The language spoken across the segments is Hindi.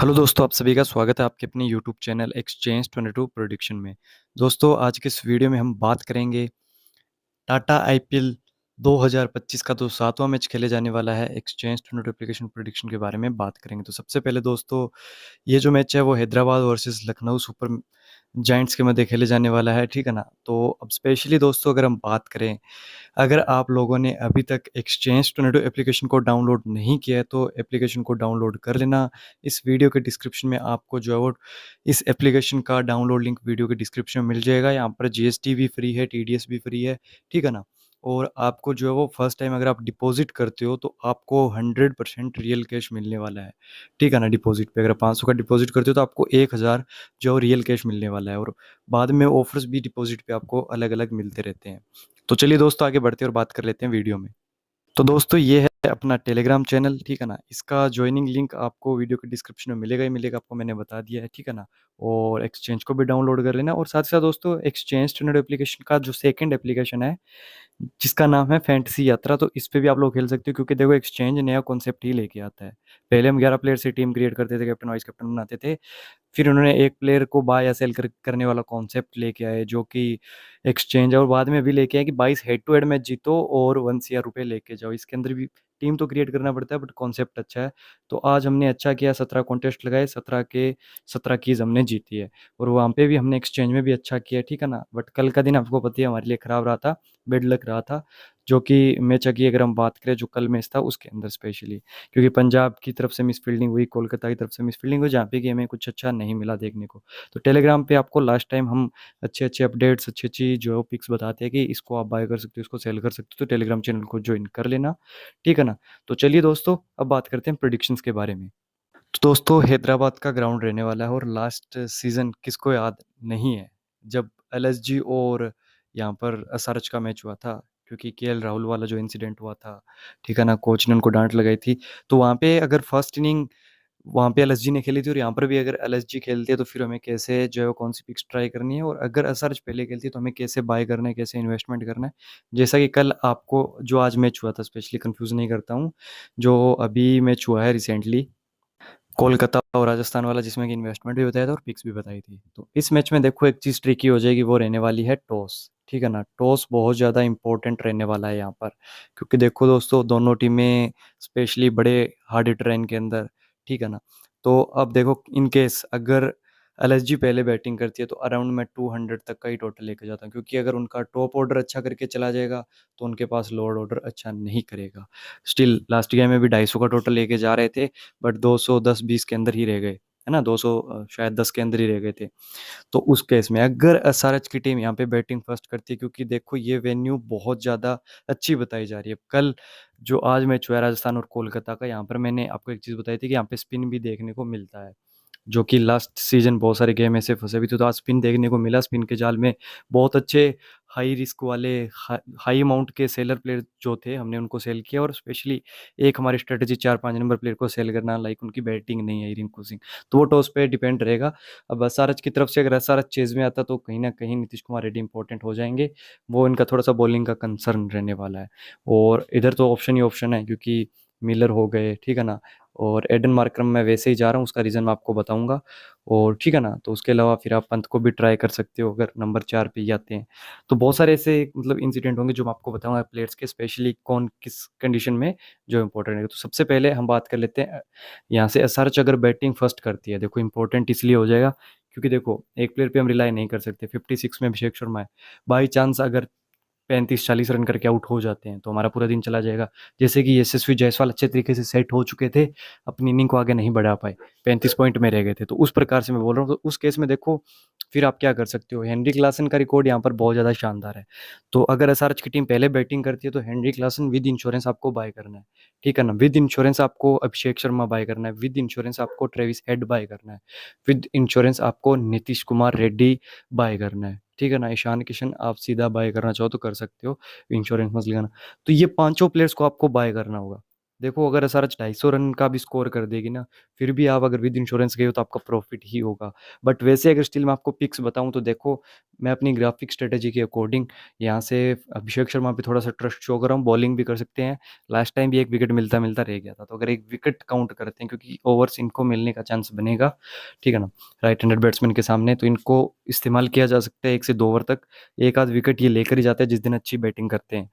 हेलो दोस्तों, आप सभी का स्वागत है आपके अपने यूट्यूब चैनल एक्सचेंज 22 प्रोडिक्शन में। दोस्तों, आज के इस वीडियो में हम बात करेंगे टाटा आईपीएल 2025 का जो 7वां मैच खेले जाने वाला है एक्सचेंज 22 एप्लीकेशन प्रोडिक्शन के बारे में बात करेंगे। तो सबसे पहले दोस्तों, ये जो मैच है वो Hyderabad versus Lucknow super giants के मध्य खेले जाने वाला है, ठीक है ना? तो अब स्पेशली दोस्तों अगर हम बात करें, अगर आप लोगों ने अभी तक एक्सचेंज टोर्नेडो एप्लीकेशन को डाउनलोड नहीं किया है तो एप्लीकेशन को डाउनलोड कर लेना। इस वीडियो के डिस्क्रिप्शन में आपको जो है वो इस एप्लीकेशन का डाउनलोड लिंक वीडियो के डिस्क्रिप्शन में मिल जाएगा। यहाँ पर जीएसटी भी फ्री है, टीडीएस भी फ्री है, ठीक है ना? और आपको जो है वो फर्स्ट टाइम अगर आप डिपॉजिट करते हो तो आपको 100% रियल कैश मिलने वाला है, ठीक है ना? डिपॉजिट पे अगर 500 का डिपॉजिट करते हो तो आपको 1000 जो रियल कैश मिलने वाला है, और बाद में ऑफर्स भी डिपॉजिट पे आपको अलग अलग मिलते रहते हैं। तो चलिए दोस्तों, आगे बढ़ते हैं और बात कर लेते हैं वीडियो में। तो दोस्तों, ये है अपना टेलीग्राम चैनल, ठीक है ना? इसका ज्वाइनिंग लिंक आपको वीडियो के डिस्क्रिप्शन में मिलेगा ही मिलेगा, आपको मैंने बता दिया है, ठीक है ना? और एक्सचेंज को भी डाउनलोड कर लेना, और साथ ही साथ दोस्तों एक्सचेंज टोर्नेडो एप्लीकेशन का जो सेकंड एप्लीकेशन है जिसका नाम है फैंटेसी यात्रा, तो इस पे भी आप लोग खेल सकते हो, क्योंकि देखो एक्सचेंज नया कॉन्सेप्ट ही लेके आता है। पहले हम 11 प्लेयर से टीम क्रिएट करते थे, कैप्टन वाइस कैप्टन बनाते थे। फिर उन्होंने एक प्लेयर को बाय या सेल करने वाला कॉन्सेप्ट लेके आए, जो कि एक्सचेंज है, और बाद में भी लेके आए कि 22 हेड टू हेड मैच जीतो और 1 CR रुपए लेके जाओ। इसके अंदर भी टीम तो क्रिएट करना पड़ता है, बट कॉन्सेप्ट अच्छा है। तो आज हमने अच्छा किया, 17 कॉन्टेस्ट लगाए, 17 के 17 कीज हमने जीती है, और वहाँ पे भी हमने एक्सचेंज में भी अच्छा किया, ठीक है ना? बट कल का दिन आपको पता है हमारे लिए खराब रहा था, बेड लक रहा था, जो कि मैच की अगर हम बात करें जो कल मैच था उसके अंदर स्पेशली, क्योंकि पंजाब की तरफ से मिस फील्डिंग हुई, कोलकाता की तरफ से मिस फील्डिंग हुई, जहाँ पे कि हमें कुछ अच्छा नहीं मिला देखने को। तो टेलीग्राम पे आपको लास्ट टाइम हम अच्छे-अच्छे अपडेट्स, अच्छी-अच्छी जो पिक्स बताते हैं कि इसको आप बाय कर सकते हो, इसको सेल कर सकते हो, तो टेलीग्राम चैनल को जॉइन कर लेना, ठीक है ना? तो चलिए दोस्तों, अब बात करते हैं प्रेडिक्शंस के बारे में। तो दोस्तों, हैदराबाद का ग्राउंड रहने वाला है, और लास्ट सीज़न किसको याद नहीं है, जब एलएसजी और यहाँ पर एसआरएच का मैच हुआ था, क्योंकि केएल राहुल वाला जो इंसिडेंट हुआ था, ठीक है ना? कोच ने उनको डाँट लगाई थी। तो वहाँ पे अगर फर्स्ट इनिंग वहाँ पे एलएसजी ने खेली थी, और यहाँ पर भी अगर एलएसजी खेलती है तो फिर हमें कैसे जो है वो कौन-सी पिक्स ट्राई करनी है, और अगर एसआरएच पहले खेलती है तो हमें कैसे बाय करना है, कैसे इन्वेस्टमेंट करना है। जैसा कि कल आपको जो आज मैच हुआ था, स्पेशली कन्फ्यूज़ नहीं करता हूँ, जो अभी मैच हुआ है रिसेंटली कोलकाता और राजस्थान वाला, जिसमें कि इन्वेस्टमेंट भी बताया था और पिक्स भी बताई थी। तो इस मैच में देखो एक चीज़ ट्रिकी हो जाएगी, वो रहने वाली है टॉस, ठीक है ना? टॉस बहुत ज़्यादा इंपॉर्टेंट रहने वाला है यहाँ पर, क्योंकि देखो दोस्तों दोनों टीमें स्पेशली बड़े हार्ड हिटर हैं इनके अंदर, ठीक है ना? तो अब देखो इन केस अगर एलएसजी पहले बैटिंग करती है तो अराउंड मैं 200 तक का ही टोटल लेके जाता हूँ, क्योंकि अगर उनका टॉप ऑर्डर अच्छा करके चला जाएगा तो उनके पास लोअर ऑर्डर अच्छा नहीं करेगा। स्टिल लास्ट गेम में भी 250 का टोटल लेके जा रहे थे, बट 210-20 के अंदर ही रह गए, है ना? 200 शायद 10 के अंदर ही रह गए थे। तो उस केस में अगर एसआरएच की टीम यहाँ पे बैटिंग फर्स्ट करती है, क्योंकि देखो ये वेन्यू बहुत ज़्यादा अच्छी बताई जा रही है। कल जो आज मैच हुआ है राजस्थान और कोलकाता का, यहाँ पर मैंने आपको एक चीज़ बताई थी कि यहाँ पे स्पिन भी देखने को मिलता है, जो कि लास्ट सीज़न बहुत सारे गेम ऐसे फँसे भी थे, तो आज स्पिन देखने को मिला। स्पिन के जाल में बहुत अच्छे हाई रिस्क वाले हाई अमाउंट के सेलर प्लेयर जो थे, हमने उनको सेल किया, और स्पेशली एक हमारी स्ट्रैटेजी 4-5 नंबर प्लेयर को सेल करना, लाइक उनकी बैटिंग नहीं है रिंकू सिंह, तो वो टॉस पे डिपेंड रहेगा। अब एसआरएच की तरफ से अगर एसआरएच चेज़ में आता तो कहीं न कहीं नीतीश कुमार रेड्डी इंपॉर्टेंट हो जाएँगे। वो इनका थोड़ा-सा बॉलिंग का कंसर्न रहने वाला है, और इधर तो ऑप्शन ही ऑप्शन है, क्योंकि मिलर हो गए, ठीक है ना? और एडन मार्करम मैं वैसे ही जा रहा हूँ, उसका रीज़न मैं आपको बताऊँगा, और ठीक है ना? तो उसके अलावा फिर आप पंत को भी ट्राई कर सकते हो अगर नंबर 4 पे ही आते हैं। तो बहुत सारे ऐसे मतलब इंसिडेंट होंगे जो मैं आपको बताऊँगा प्लेयर्स के, स्पेशली कौन किस कंडीशन में जो इम्पोर्टेंट है। तो सबसे पहले हम बात कर लेते हैं यहाँ से एसआरएच अगर बैटिंग फर्स्ट करती है, देखो इम्पोर्टेंट इसलिए हो जाएगा क्योंकि देखो एक प्लेयर पे हम रिलाई नहीं कर सकते। 56 में अभिषेक शर्मा है, बाई चांस अगर 35-40 रन करके आउट हो जाते हैं, तो हमारा पूरा दिन चला जाएगा। जैसे कि यशस्वी जायसवाल अच्छे तरीके से सेट हो चुके थे, अपनी इनिंग को आगे नहीं बढ़ा पाए, 35 पॉइंट में रह गए थे। तो उस प्रकार से मैं बोल रहा हूँ, तो उस केस में देखो फिर आप क्या कर सकते हो, हेनरी क्लासन का रिकॉर्ड यहाँ पर बहुत ज़्यादा शानदार है। तो अगर एसआरएच की टीम पहले बैटिंग करती है, तो हेनरी क्लासन विद इंश्योरेंस आपको बाय करना है, ठीक है ना? विद इंश्योरेंस आपको अभिषेक शर्मा बाय करना है, विद इंश्योरेंस आपको ट्रेविस हेड बाय करना है, विद इंश्योरेंस आपको नीतीश कुमार रेड्डी बाय करना है, ठीक है ना? ईशान किशन आप सीधा बाय करना चाहो तो कर सकते हो, इंश्योरेंस मत लगाना। तो ये पाँचों प्लेयर्स को आपको बाय करना होगा। देखो अगर एसआरएच 250 रन का भी स्कोर कर देगी ना, फिर भी आप अगर विद इंश्योरेंस गए हो तो आपका प्रॉफिट ही होगा। बट वैसे अगर स्टिल मैं आपको पिक्स बताऊँ तो देखो, मैं अपनी ग्राफिक स्ट्रेटजी के अकॉर्डिंग यहाँ से अभिषेक शर्मा पे थोड़ा सा ट्रस्ट शो कर रहा हूँ, बॉलिंग भी कर सकते हैं। लास्ट टाइम भी एक विकेट मिलता-मिलता रह गया था, तो अगर एक विकेट काउंट करते हैं क्योंकि ओवर्स इनको मिलने का चांस बनेगा, ठीक है ना? राइट हैंडेड बैट्समैन के सामने तो इनको इस्तेमाल किया जा सकता है 1 से 2 ओवर तक। 1 आध विकेट ये लेकर ही जाते हैं जिस दिन अच्छी बैटिंग करते हैं।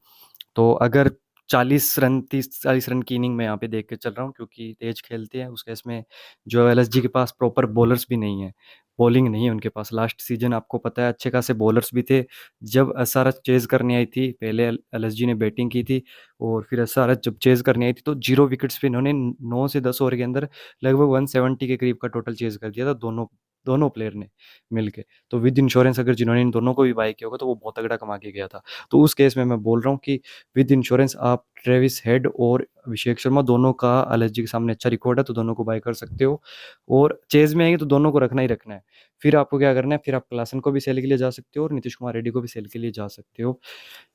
तो अगर 40 रन 30-40 रन की इनिंग मैं यहाँ पे देख के चल रहा हूँ क्योंकि तेज खेलते हैं। उस केस में जो एलएसजी के पास प्रॉपर बॉलर्स भी नहीं है, बॉलिंग नहीं है उनके पास। लास्ट सीजन आपको पता है अच्छे खासे बॉलर्स भी थे। जब एसआरएच चेज़ करने आई थी, पहले एलएसजी ने बैटिंग की थी और फिर एसआरएच जब चेज़ करने आई थी तो 0 विकेट्स पे इन्होंने 9 से 10 ओवर के अंदर लगभग 170 के करीब का टोटल चेज़ कर दिया था दोनों दोनों प्लेयर ने मिलके। तो विद इंश्योरेंस अगर जिन्होंने इन दोनों को भी बाय किया होगा तो वो बहुत तगड़ा कमा के गया था। तो उस केस में मैं बोल रहा हूँ कि विद इंश्योरेंस आप ट्रेविस हेड और अभिषेक शर्मा दोनों का एलएसजी के सामने अच्छा रिकॉर्ड है तो दोनों को बाय कर सकते हो। और चेज में आएंगे तो दोनों को रखना ही रखना है। फिर आपको क्या करना है, फिर आप क्लासन को भी सेल के लिए जा सकते हो और नीतीश कुमार रेड्डी को भी सेल के लिए जा सकते हो।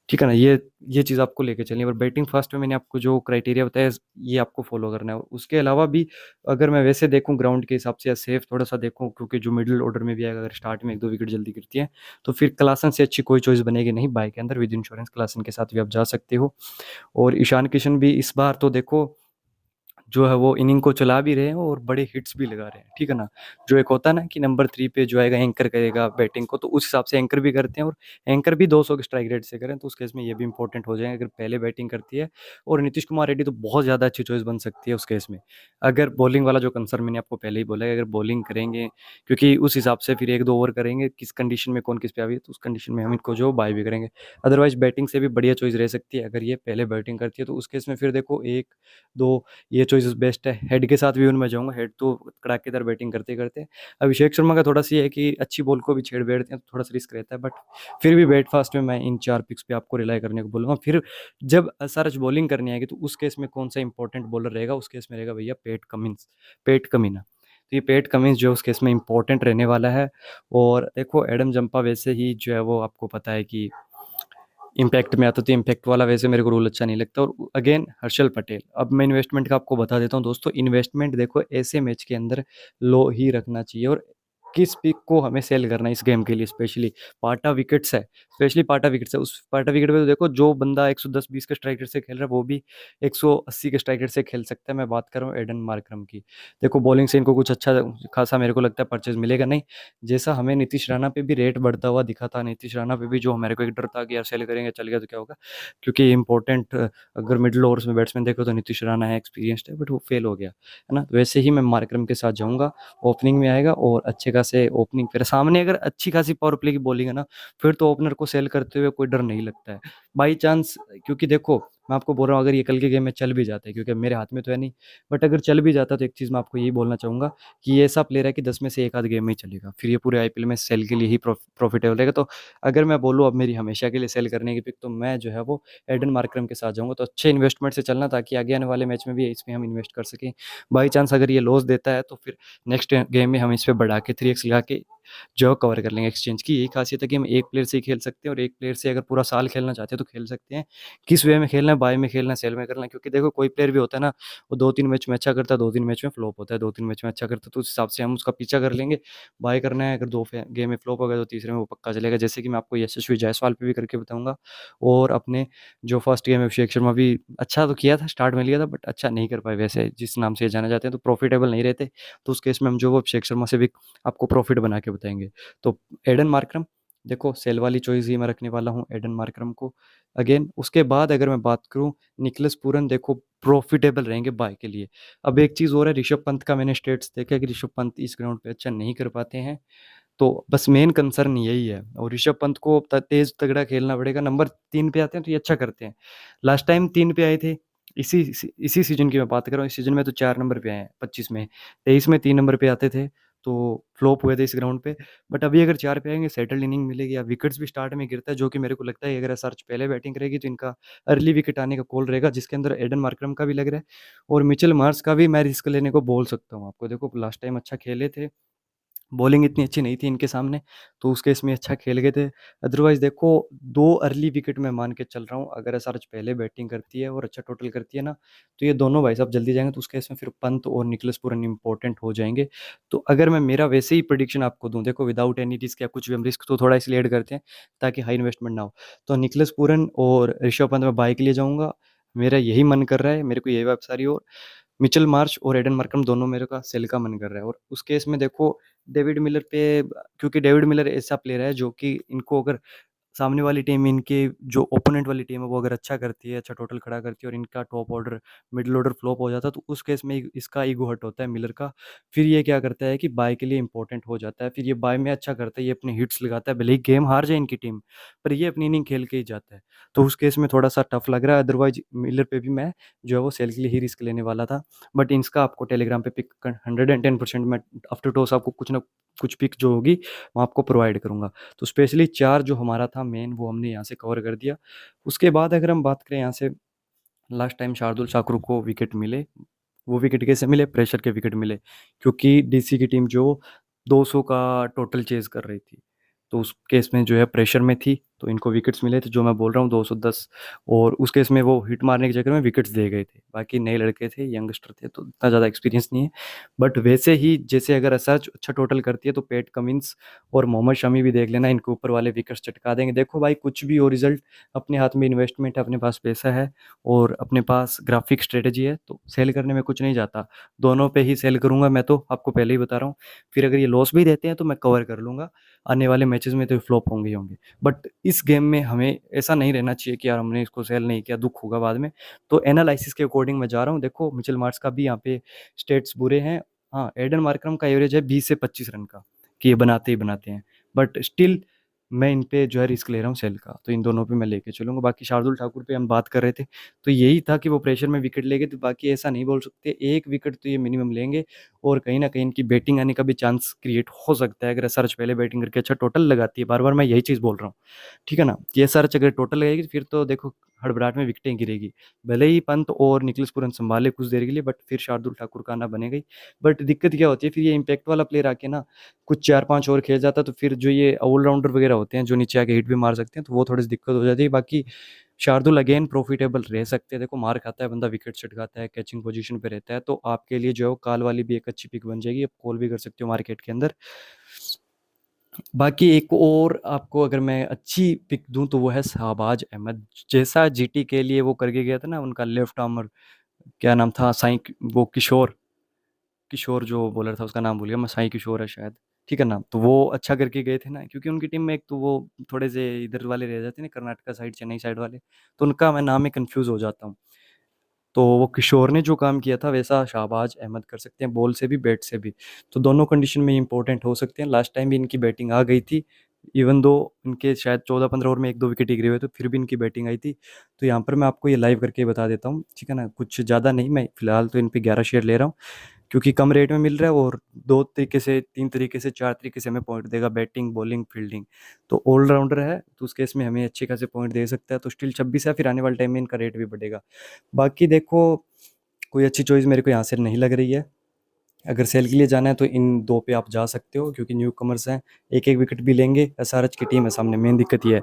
ठीक है ना? ये चीज़ आपको लेके चलनी है। और बैटिंग फर्स्ट में मैंने आपको जो क्राइटेरिया बताया ये आपको फॉलो करना है। उसके अलावा भी अगर मैं वैसे देखूँ ग्राउंड के हिसाब से या सेफ थोड़ा-सा देखूँ क्योंकि जो मिडल ऑर्डर में भी आएगा अगर स्टार्ट में 1-2 विकेट जल्दी गिरती है, तो फिर क्लासन से अच्छी कोई चॉइस बनेगी नहीं बाय के अंदर। विद इंश्योरेंस क्लासन के साथ भी आप जा सकते हो। और ईशान किशन भी इस बार तो देखो जो है वो इनिंग को चला भी रहे हैं और बड़े हिट्स भी लगा रहे हैं, ठीक है ना? जो एक होता है ना कि नंबर 3 पे जो आएगा एंकर करेगा बैटिंग को, तो उस हिसाब से एंकर भी करते हैं और एंकर भी 200 के स्ट्राइक रेट से करें, तो उस केस में ये भी इंपॉर्टेंट हो जाएगा अगर पहले बैटिंग करती है। और नीतीश कुमार रेड्डी तो बहुत ज़्यादा अच्छी चॉइस बन सकती है उस केस में। अगर बॉलिंग वाला जो कंसर्न मैंने आपको पहले ही बोला है, अगर बॉलिंग करेंगे क्योंकि उस हिसाब से फिर 1-2 ओवर करेंगे, किस कंडीशन में कौन किस पे आ गई, तो उस कंडीशन में हम इनको जो बाय भी करेंगे। अदरवाइज़ बैटिंग से भी बढ़िया चॉइस रह सकती है, अगर ये पहले बैटिंग करती है, तो उस केस में फिर देखो 1-2 ये चॉइसेस बेस्ट है। हेड के साथ भी उनमें जाऊँगा, हेड तो कड़ाकेदार बैटिंग करते ही करते हैं। अभिषेक शर्मा का थोड़ा-सा ये है कि अच्छी बॉल को भी छेड़ बैठते हैं, तो थोड़ा-सा रिस्क रहता है, बट फिर भी बैट फास्ट में मैं इन 4 पिक्स पे आपको रिलाय करने को बोलूँगा। फिर जब एसआरएच बॉलिंग करनी आएगी, तो उस केस में कौन-सा इंपॉर्टेंट बॉलर रहेगा, उस केस में रहेगा भैया पैट कमिंस। तो ये पैट कमिंस जो है उस केस में इंपॉर्टेंट रहने वाला है। और देखो एडम जंपा वैसे ही जो है वो आपको पता है कि इम्पैक्ट में आता, तो इम्पैक्ट वाला वैसे मेरे को रूल अच्छा नहीं लगता। और अगेन हर्षल पटेल। अब मैं इन्वेस्टमेंट का आपको बता देता हूँ दोस्तों। इन्वेस्टमेंट देखो ऐसे मैच के अंदर लो ही रखना चाहिए और किस पिक को हमें सेल करना है इस गेम के लिए स्पेशली पाटा विकेट्स है। स्पेशली पाटा विकेट्स है, उस पाटा विकेट पे तो देखो जो बंदा 110-20 के स्ट्राइक रेट से खेल रहा है वो भी 180 के स्ट्राइक रेट से खेल सकता है। मैं बात कर रहा हूँ एडन मार्करम की। देखो बॉलिंग से इनको कुछ अच्छा खासा मेरे को लगता है परचेज मिलेगा नहीं। जैसा हमें नीतीश राणा पे भी रेट बढ़ता हुआ दिखा था, नीतीश राणा पे भी जो हमारे को एक डर था कि यार सेल करेंगे चल गया तो क्या होगा, क्योंकि इंपॉर्टेंट अगर मिडिल ओवर्स में बैट्समैन देखो तो नीतीश राणा है, एक्सपीरियंस्ड है, बट वो फेल हो गया है ना। तो वैसे ही मैं मार्करम के साथ जाऊंगा, ओपनिंग में आएगा और अच्छे खासे ओपनिंग फिर सामने अगर अच्छी खासी पावर प्ले की बॉलिंग है ना, फिर तो ओपनर को सेल करते हुए कोई डर नहीं लगता है बाई चांस। क्योंकि देखो मैं आपको बोल रहा हूँ अगर ये कल के गेम में चल भी जाता है, क्योंकि मेरे हाथ में तो है नहीं, बट अगर चल भी जाता तो एक चीज़ मैं आपको यही बोलना चाहूँगा कि ये ऐसा प्लेयर है कि 10 में से 1 आध गेम में ही चलेगा, फिर ये पूरे आईपीएल में सेल के लिए ही प्रॉफिटेबल रहेगा। तो अगर मैं बोलूँ अब मेरी हमेशा के लिए सेल करने की पिक, तो मैं जो है वो एडन मार्करम के साथ जाऊँगा। तो अच्छे इन्वेस्टमेंट से चलना ताकि आगे आने वाले मैच में भी इसमें हम इन्वेस्ट कर सकें। बाई चांस अगर ये लॉस देता है तो फिर नेक्स्ट गेम में हम इस पे बढ़ा के 3x लगा के जो कवर कर लेंगे। एक्सचेंज की यही खासियत है कि हम एक प्लेयर से ही खेल सकते हैं और एक प्लेयर से अगर पूरा साल खेलना चाहते हैं तो खेल सकते हैं। किस वे में खेलना है, बाय में खेलना है, सेल में करना है, क्योंकि देखो कोई प्लेयर भी होता है ना, वो 2-3 मैच में अच्छा करता है, 2-3 मैच में फ्लॉप होता है, 2-3 मैच में अच्छा करता है, तो उस हिसाब से हम उसका पीछा कर लेंगे। बाय करना है, अगर 2 गेम में फ्लॉप हो गया तो तीसरे में वो पक्का चलेगा, जैसे कि मैं आपको यशस्वी जायसवाल पे भी करके बताऊंगा। और अपने जो फर्स्ट गेम है अभिषेक शर्मा भी अच्छा तो किया था, स्टार्ट में लिया था, बट अच्छा नहीं कर पाए वैसे जिस नाम से जाना जाते हैं, तो प्रॉफिटेबल नहीं रहते। तो उस केस में हम जो वो अभिषेक शर्मा से भी आपको प्रॉफिट बना के बताएंगे। तो एडन मार्करम देखो सेल वाली चॉइस ही मैं रखने वाला हूँ एडन मार्करम को। अगेन उसके बाद अगर मैं बात करूँ निकोलस पूरन, देखो प्रॉफिटेबल रहेंगे बाय के लिए। अब एक चीज़ और है, ऋषभ पंत का मैंने स्टेट्स देखा कि ऋषभ पंत इस ग्राउंड पे अच्छा नहीं कर पाते हैं। तो बस मेन कंसर्न यही है और ऋषभ पंत को तेज तगड़ा खेलना पड़ेगा। नंबर 3 पे आते हैं तो ये अच्छा करते हैं। लास्ट टाइम 3 पे आए थे, इसी इसी सीजन की मैं बात कर रहा हूँ। इस सीजन में तो 4 नंबर पे आए हैं 25 में। 23 में 3 नंबर पे आते थे तो फ्लॉप हुए थे इस ग्राउंड पे। बट अभी अगर 4 पे आएंगे सेटल्ड इनिंग मिलेगी या विकेट्स भी स्टार्ट में गिरता है, जो कि मेरे को लगता है अगर एसआरएच पहले बैटिंग करेगी तो इनका अर्ली विकेट आने का कॉल रहेगा, जिसके अंदर एडन मार्करम का भी लग रहा है और मिचेल मार्श का भी मैं रिस्क लेने को बोल सकता हूँ आपको। देखो लास्ट टाइम अच्छा खेले थे बॉलिंग इतनी अच्छी नहीं थी इनके सामने, तो उस केस में अच्छा खेल गए थे। अदरवाइज़ देखो 2 अर्ली विकेट मैं मान के चल रहा हूँ, अगर एसआरएच पहले बैटिंग करती है और अच्छा टोटल करती है ना, तो ये दोनों भाई साहब जल्दी जाएँगे, तो उस केस में फिर पंत और निकोलस पूरन इम्पोर्टेंट हो जाएँगे। तो अगर मैं मेरा वैसे ही प्रेडिक्शन आपको दूँ, देखो विदाउट एनी रिस्क या कुछ भी, हम रिस्क तो थोड़ा इसलिए ऐड करते हैं ताकि हाई इन्वेस्टमेंट ना हो। तो निकोलस पूरन और ऋषभ पंत मैं बाय के लिए जाऊँगा, मेरा यही मन कर रहा है, मेरे को यही वाइब्स आ रही है। और मिचेल मार्श और एडन मार्करम दोनों मेरे का सेल का मन कर रहा है। और उस केस में देखो डेविड मिलर पे, क्योंकि डेविड मिलर ऐसा प्लेयर है जो कि इनको अगर सामने वाली टीम, इनके जो ओपोनेंट वाली टीम है वो अगर अच्छा करती है, अच्छा टोटल खड़ा करती है और इनका top order, middle order flop हो जाता है, तो उस केस में इसका ईगो हर्ट होता है मिलर का। फिर ये क्या करता है कि बाय के लिए इंपॉर्टेंट हो जाता है, फिर ये बाय में अच्छा करता है, ये अपने हिट्स लगाता है, भले ही गेम हार जाए इनकी टीम, पर ये अपनी इनिंग खेल के ही जाता है। तो उस केस में थोड़ा सा टफ लग रहा है, अदरवाइज मिलर पे भी मैं जो है वो सेल के लिए ही रिस्क लेने वाला था। बट इसका आपको टेलीग्राम पे पिक 110% मैं आफ्टर टॉस आपको कुछ ना कुछ पिक जो होगी मैं आपको प्रोवाइड करूंगा। तो स्पेशली 4 जो हमारा था मेन, वो हमने यहाँ से कवर कर दिया। उसके बाद अगर हम बात करें यहाँ से, लास्ट टाइम शार्दुल ठाकुर को विकेट मिले, वो विकेट कैसे मिले? प्रेशर के विकेट मिले, क्योंकि डीसी की टीम जो 200 का टोटल चेज़ कर रही थी, तो उस केस में जो है प्रेशर में थी, तो इनको विकेट्स मिले थे, जो मैं बोल रहा हूँ 210। और उस केस में वो हिट मारने के चक्कर में विकेट्स दे गए थे। बाकी नए लड़के थे, यंगस्टर थे, तो इतना ज़्यादा एक्सपीरियंस नहीं है। बट वैसे ही जैसे अगर एसआरएच अच्छा टोटल करती है, तो पैट कमिंस और मोहम्मद शमी भी देख लेना, इनके ऊपर वाले विकेट्स चटका देंगे। देखो भाई, कुछ भी हो, रिजल्ट अपने हाथ में, इन्वेस्टमेंट है, अपने पास पैसा है और अपने पास ग्राफिक स्ट्रेटजी है, तो सेल करने में कुछ नहीं जाता। दोनों पे ही सेल करूंगा मैं, तो आपको पहले ही बता रहा हूँ। फिर अगर ये लॉस भी देते हैं तो मैं कवर कर लूंगा, आने वाले मैचेस में तो फ्लॉप होंगे ही होंगे। बट इस गेम में हमें ऐसा नहीं रहना चाहिए कि यार हमने इसको सेल नहीं किया, दुख होगा बाद में। तो एनालिसिस के अकॉर्डिंग मैं जा रहा हूँ। देखो मिचेल मार्श का भी यहाँ पे स्टेट्स बुरे हैं। हाँ, एडन मार्करम का एवरेज है 20 से 25 रन का, कि ये बनाते ही बनाते हैं। बट स्टिल मैं इन पे जो है रिस्क ले रहा हूँ सेल का, तो इन दोनों पे मैं लेके चलूंगा। बाकी शार्दुल ठाकुर पे हम बात कर रहे थे, तो यही था कि वो प्रेशर में विकेट लेंगे, तो बाकी ऐसा नहीं बोल सकते, एक विकेट तो ये मिनिमम लेंगे। और कहीं ना कहीं इनकी बैटिंग आने का भी चांस क्रिएट हो सकता है, अगर एसआरएच पहले बैटिंग करके अच्छा टोटल लगाती है। बार बार मैं यही चीज़ बोल रहा हूँ, ठीक है ना, कि एसआरएच अगर टोटल लगेगी, फिर तो देखो हड़बड़ाहट में विकेटें गिरेगी। भले ही पंत और निखिलेश पूरन संभाले कुछ देर के लिए, बट फिर शार्दुल ठाकुर का आना बनेगा ही। बट दिक्कत क्या होती है, फिर ये इम्पैक्ट वाला प्लेयर आके ना कुछ 4-5 ओवर खेल जाता, तो फिर जो ये ऑलराउंडर वगैरह होते हैं जो नीचे आके हिट भी मार सकते हैं, तो वो थोड़ी सी दिक्कत हो जाती है। बाकी शार्दुल अगेन प्रॉफिटेबल रह सकते हैं। देखो मार खाता है बंदा, विकेट चटकाता है, कैचिंग पोजीशन पे रहता है, तो आपके लिए जो है वो काल वाली भी एक अच्छी पिक बन जाएगी, आप कॉल भी कर सकते हो मार्केट के अंदर। बाकी एक और आपको अगर मैं अच्छी पिक दूं, तो वो है शहबाज अहमद। जैसा जीटी के लिए वो करके गया था ना, उनका लेफ्ट आर्मर, क्या नाम था, साई, वो किशोर, किशोर जो बॉलर था उसका नाम भूल गया मैं, साई किशोर है शायद, ठीक है ना। तो वो अच्छा करके गए थे ना, क्योंकि उनकी टीम में एक तो वो थोड़े से इधर वाले रह जाते हैं ना, कर्नाटका साइड, चेन्नई साइड वाले, तो उनका मैं नाम में कंफ्यूज हो जाता हूँ। तो वो किशोर ने जो काम किया था, वैसा शाहबाज अहमद कर सकते हैं, बॉल से भी बैट से भी। तो दोनों कंडीशन में इंपॉर्टेंट हो सकते हैं। लास्ट टाइम भी इनकी बैटिंग आ गई थी, इवन दो इनके शायद 14-15 ओवर में 1-2 विकेट ही गिरे हुए, तो फिर भी इनकी बैटिंग आई थी। तो यहाँ पर मैं आपको ये लाइव करके बता देता हूँ, ठीक है ना, कुछ ज़्यादा नहीं, मैं फिलहाल तो इन पे 11 शेयर ले रहा हूँ, क्योंकि कम रेट में मिल रहा है, और 2 तरीके से, 3 तरीके से, 4 तरीके से हमें पॉइंट देगा, बैटिंग, बॉलिंग, फील्डिंग। तो ऑलराउंडर है, तो उस केस में हमें अच्छे खासे पॉइंट दे सकता है। तो स्टिल 26 है, फिर आने वाले टाइम में इनका रेट भी बढ़ेगा। बाकी देखो कोई अच्छी चॉइस मेरे को यहाँ से नहीं लग रही है। अगर सेल के लिए जाना है तो इन 2 पे आप जा सकते हो, क्योंकि न्यू कमर्स हैं, एक-एक विकेट भी लेंगे, एसआरएच की टीम है सामने, मेन दिक्कत ये है।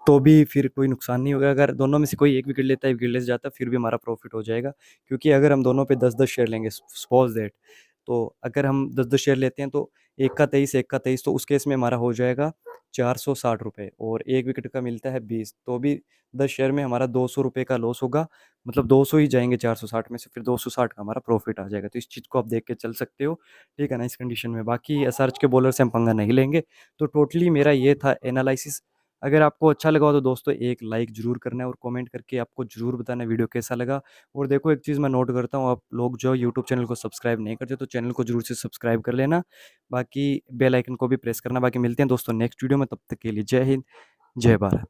तो भी फिर कोई नुकसान नहीं होगा, अगर दोनों में से कोई एक विकेट लेता है, विकेट लेस जाता है, फिर भी हमारा प्रॉफिट हो जाएगा। क्योंकि अगर हम दोनों पे 10-10 शेयर लेंगे, सपोज़ दैट, तो अगर हम 10-10 शेयर लेते हैं, तो एक का 23, एक का 23, तो उस केस में हमारा हो जाएगा ₹460, और 1 विकेट का मिलता है 20, तो भी 10 शेयर में हमारा ₹200 का लॉस होगा। मतलब 200 ही जाएँगे 460 में से, फिर 260 का हमारा प्रॉफ़िट आ जाएगा। तो इस चीज़ को आप देख के चल सकते हो, ठीक है ना, इस कंडीशन में। बाकी एसआरएच के बॉलर से हम पंगा नहीं लेंगे। तो टोटली मेरा ये था एनालिसिस। अगर आपको अच्छा लगा हो तो दोस्तों एक लाइक ज़रूर करना है, और कमेंट करके आपको ज़रूर बताना है वीडियो कैसा लगा। और देखो एक चीज़ मैं नोट करता हूँ, आप लोग जो यूट्यूब चैनल को सब्सक्राइब नहीं करते, तो चैनल को ज़रूर से सब्सक्राइब कर लेना। बाकी बेल आइकन को भी प्रेस करना। बाकी मिलते हैं दोस्तों नेक्स्ट वीडियो में, तब तक के लिए जय हिंद, जय भारत।